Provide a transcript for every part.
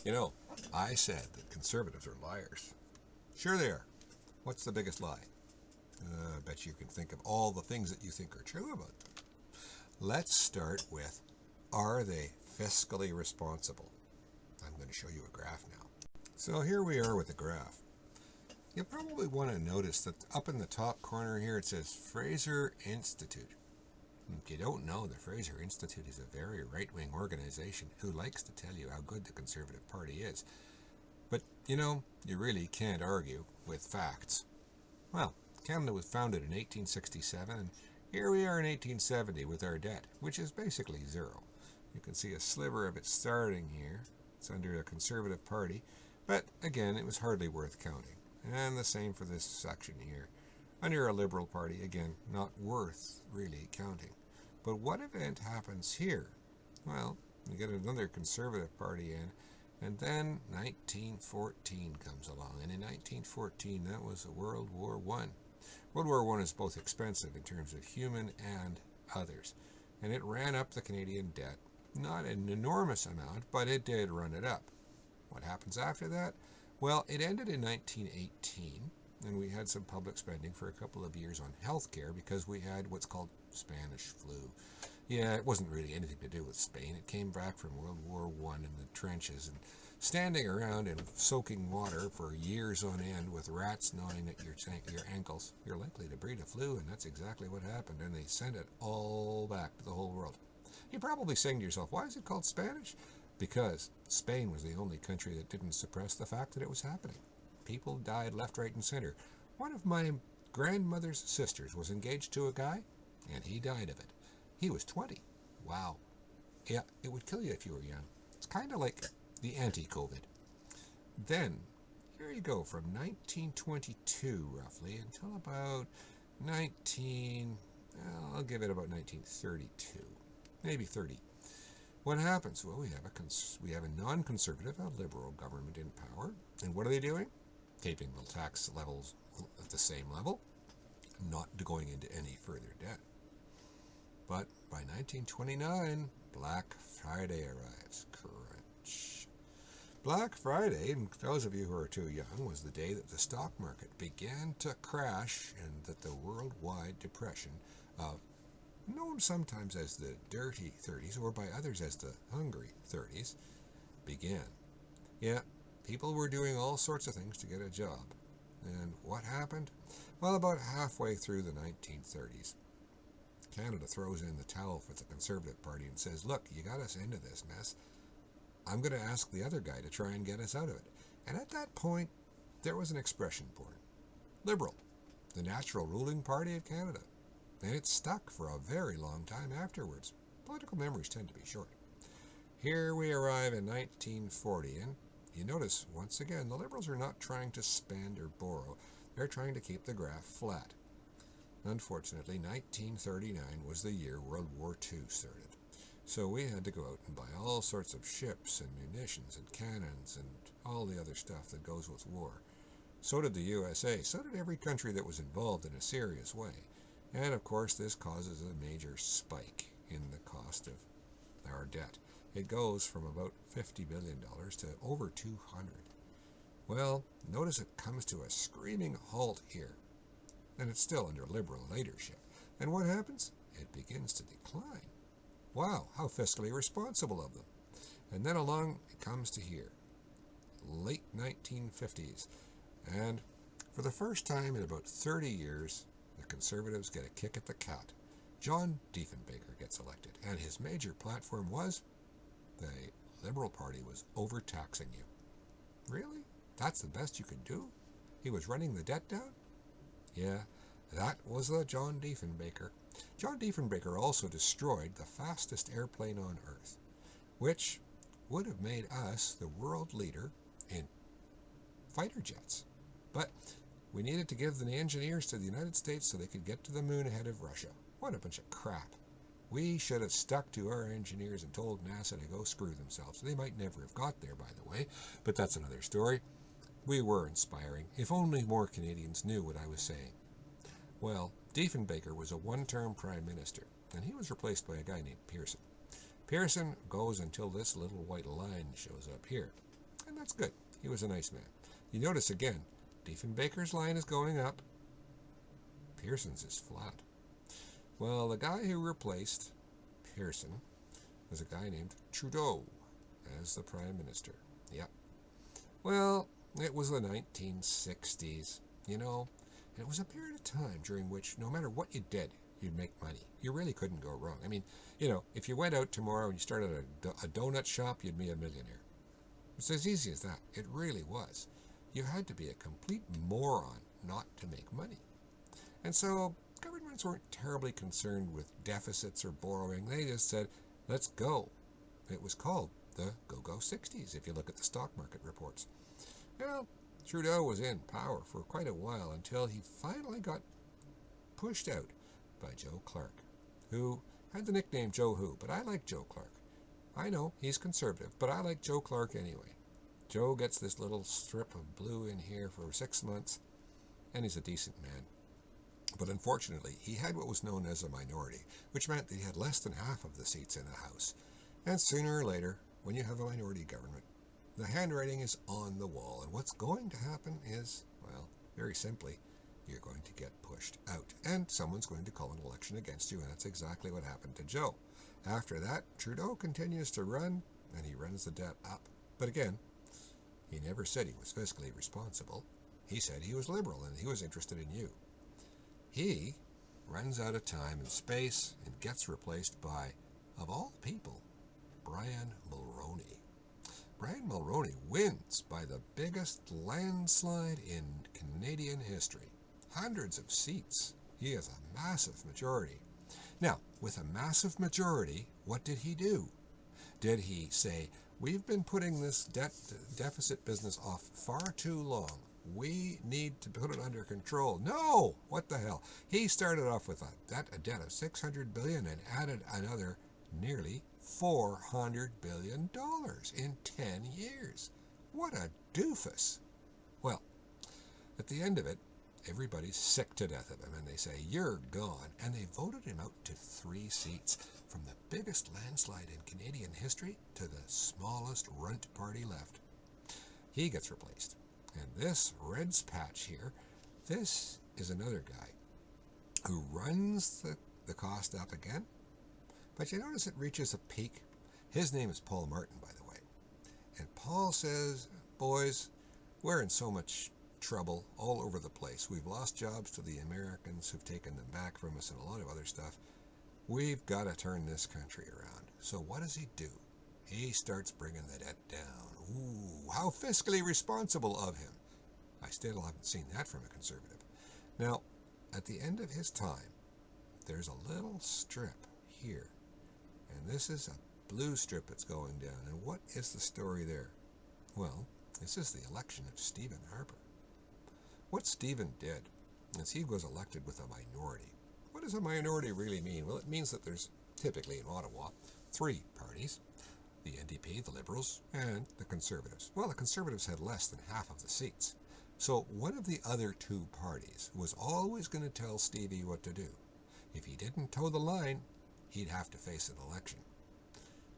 You know, I said that conservatives are liars. Sure they are. What's the biggest lie? I bet you can think of all the things that you think are true about them. Let's start with, are they fiscally responsible? I'm going to show you a graph now. So here we are with the graph. You probably want to notice that up in the top corner here it says Fraser Institute. If you don't know, the Fraser Institute is a very right-wing organization who likes to tell you how good the Conservative Party is. But, you really can't argue with facts. Well, Canada was founded in 1867, and here we are in 1870 with our debt, which is basically zero. You can see a sliver of it starting here. It's under the Conservative Party, but again, it was hardly worth counting. And the same for this section here. Under a Liberal Party, again, not worth really counting. But what event happens here? Well, you get another Conservative Party in, and then 1914 comes along. And in 1914, that was World War I. World War I is both expensive in terms of human and others. And it ran up the Canadian debt. Not an enormous amount, but it did run it up. What happens after that? Well, it ended in 1918, and we had some public spending for a couple of years on healthcare because we had what's called Spanish flu. Yeah, it wasn't really anything to do with Spain. It came back from World War I in the trenches, and standing around in soaking water for years on end with rats gnawing at your ankles, you're likely to breed a flu, and that's exactly what happened, and they sent it all back to the whole world. You're probably saying to yourself, why is it called Spanish? Because Spain was the only country that didn't suppress the fact that it was happening. People died left, right, and center. One of my grandmother's sisters was engaged to a guy, and he died of it. He was 20. Wow. Yeah, it would kill you if you were young. It's kind of like the anti-COVID. Then, here you go, from 1922, roughly, until about I'll give it about 1932. Maybe 30. What happens? Well, we have a non-conservative, a liberal government in power. And what are they doing? Keeping the tax levels at the same level, not going into any further debt. But by 1929, Black Friday arrives. Crunch. Black Friday, and those of you who are too young, was the day that the stock market began to crash and that the worldwide depression of, known sometimes as the dirty 30s or by others as the hungry 30s, began. Yeah, people were doing all sorts of things to get a job. And what happened? Well, about halfway through the 1930s, Canada throws in the towel for the Conservative Party and says, look, you got us into this mess. I'm going to ask the other guy to try and get us out of it. And at that point, there was an expression born. Liberal, the natural ruling party of Canada. And it stuck for a very long time afterwards. Political memories tend to be short. Here we arrive in 1940, and you notice, once again, the Liberals are not trying to spend or borrow. They're trying to keep the graph flat. Unfortunately, 1939 was the year World War II started. So we had to go out and buy all sorts of ships and munitions and cannons and all the other stuff that goes with war. So did the USA. So did every country that was involved in a serious way. And of course, this causes a major spike in the cost of our debt. It goes from about $50 billion to over $200. Well, notice it comes to a screaming halt here. And it's still under Liberal leadership. And what happens? It begins to decline. Wow, how fiscally responsible of them. And then along it comes to here, late 1950s. And for the first time in about 30 years, the Conservatives get a kick at the cat. John Diefenbaker gets elected, and his major platform was the Liberal Party was overtaxing you. Really? That's the best you could do? He was running the debt down? Yeah, that was the John Diefenbaker. John Diefenbaker also destroyed the fastest airplane on Earth, which would have made us the world leader in fighter jets. But we needed to give the engineers to the United States so they could get to the moon ahead of Russia. What a bunch of crap. We should have stuck to our engineers and told NASA to go screw themselves. They might never have got there, by the way, but that's another story. We were inspiring. If only more Canadians knew what I was saying. Well, Diefenbaker was a one-term prime minister, and he was replaced by a guy named Pearson. Pearson goes until this little white line shows up here. And that's good. He was a nice man. You notice again, Diefenbaker's line is going up. Pearson's is flat. Well, the guy who replaced Pearson was a guy named Trudeau as the Prime Minister. Yep. Well, it was the 1960s. You know, it was a period of time during which no matter what you did, you'd make money. You really couldn't go wrong. I mean, you know, if you went out tomorrow and you started a donut shop, you'd be a millionaire. It's as easy as that. It really was. You had to be a complete moron not to make money. And so governments weren't terribly concerned with deficits or borrowing. They just said, let's go. It was called the Go-Go 60s, if you look at the stock market reports. Well, Trudeau was in power for quite a while until he finally got pushed out by Joe Clark, who had the nickname Joe Who, but I like Joe Clark. I know he's conservative, but I like Joe Clark anyway. Joe gets this little strip of blue in here for 6 months, and he's a decent man. But unfortunately, he had what was known as a minority, which meant that he had less than half of the seats in the House. And sooner or later, when you have a minority government, the handwriting is on the wall. And what's going to happen is, well, very simply, you're going to get pushed out. And someone's going to call an election against you, and that's exactly what happened to Joe. After that, Trudeau continues to run, and he runs the debt up. But again, he never said he was fiscally responsible. He said he was liberal, and he was interested in you. He runs out of time and space and gets replaced by, of all people, Brian Mulroney. Brian Mulroney wins by the biggest landslide in Canadian history. Hundreds of seats. He has a massive majority. Now, with a massive majority, what did he do? Did he say, we've been putting this deficit business off far too long. We need to put it under control. No! What the hell? He started off with a debt of $600 billion and added another nearly $400 billion in 10 years. What a doofus. Well, at the end of it, everybody's sick to death of him, and they say, you're gone. And they voted him out to 3 seats, from the biggest landslide in Canadian history to the smallest runt party left. He gets replaced. And this Reds patch here, this is another guy who runs the cost up again. But you notice it reaches a peak. His name is Paul Martin, by the way. And Paul says, boys, we're in so much trouble all over the place. We've lost jobs to the Americans who've taken them back from us and a lot of other stuff. We've got to turn this country around. So what does he do? He starts bringing the debt down. Ooh, how fiscally responsible of him. I still haven't seen that from a conservative. Now, at the end of his time, there's a little strip here. And this is a blue strip that's going down. And what is the story there? Well, this is the election of Stephen Harper. What Stephen did is he was elected with a minority. What does a minority really mean? Well, it means that there's typically in Ottawa 3 parties. The NDP, the Liberals, and the Conservatives. Well, the Conservatives had less than half of the seats. So one of the other 2 parties was always going to tell Stevie what to do. If he didn't toe the line, he'd have to face an election.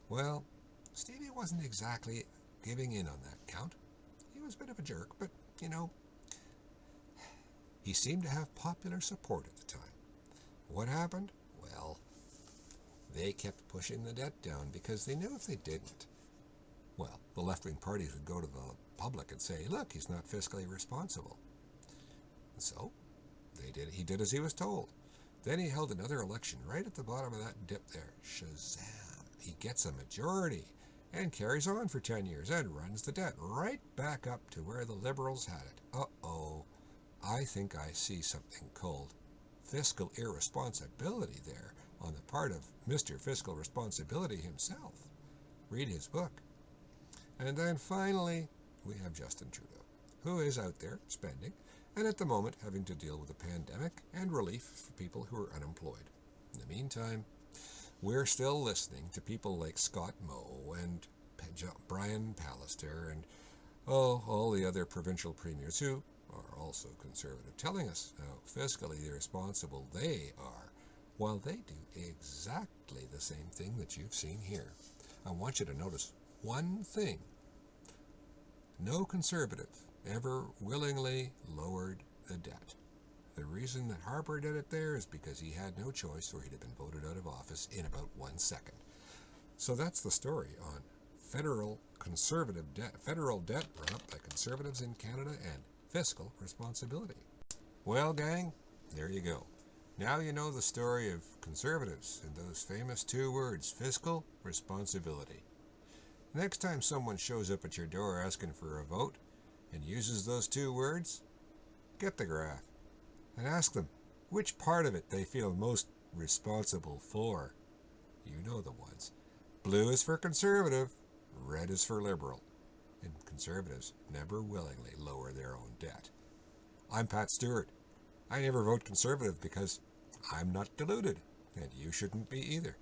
Well, Stevie wasn't exactly giving in on that count. He was a bit of a jerk, but, you know, he seemed to have popular support at the time. What happened? Well, they kept pushing the debt down because they knew if they didn't, well, the left-wing parties would go to the public and say, look, he's not fiscally responsible. And so he did as he was told. Then he held another election right at the bottom of that dip there. Shazam! He gets a majority and carries on for 10 years and runs the debt right back up to where the Liberals had it. Uh-oh, I think I see something called fiscal irresponsibility there on the part of Mr. Fiscal Responsibility himself. Read his book. And then finally, we have Justin Trudeau, who is out there spending, and at the moment having to deal with a pandemic and relief for people who are unemployed. In the meantime, we're still listening to people like Scott Moe and Brian Pallister and all the other provincial premiers who are also conservative, telling us how fiscally irresponsible they are, while they do exactly the same thing that you've seen here. I want you to notice one thing. no conservative ever willingly lowered the debt. The reason that Harper did it there is because he had no choice or he'd have been voted out of office in about 1 second. So that's the story on federal debt run up by conservatives in Canada and fiscal responsibility. Well, gang, there you go. Now you know the story of conservatives and those famous 2 words, fiscal responsibility. Next time someone shows up at your door asking for a vote and uses those 2 words, get the graph and ask them which part of it they feel most responsible for. You know the ones. Blue is for conservative, red is for liberal, and conservatives never willingly lower their own debt. I'm Pat Stewart. I never vote conservative because I'm not deluded, and you shouldn't be either.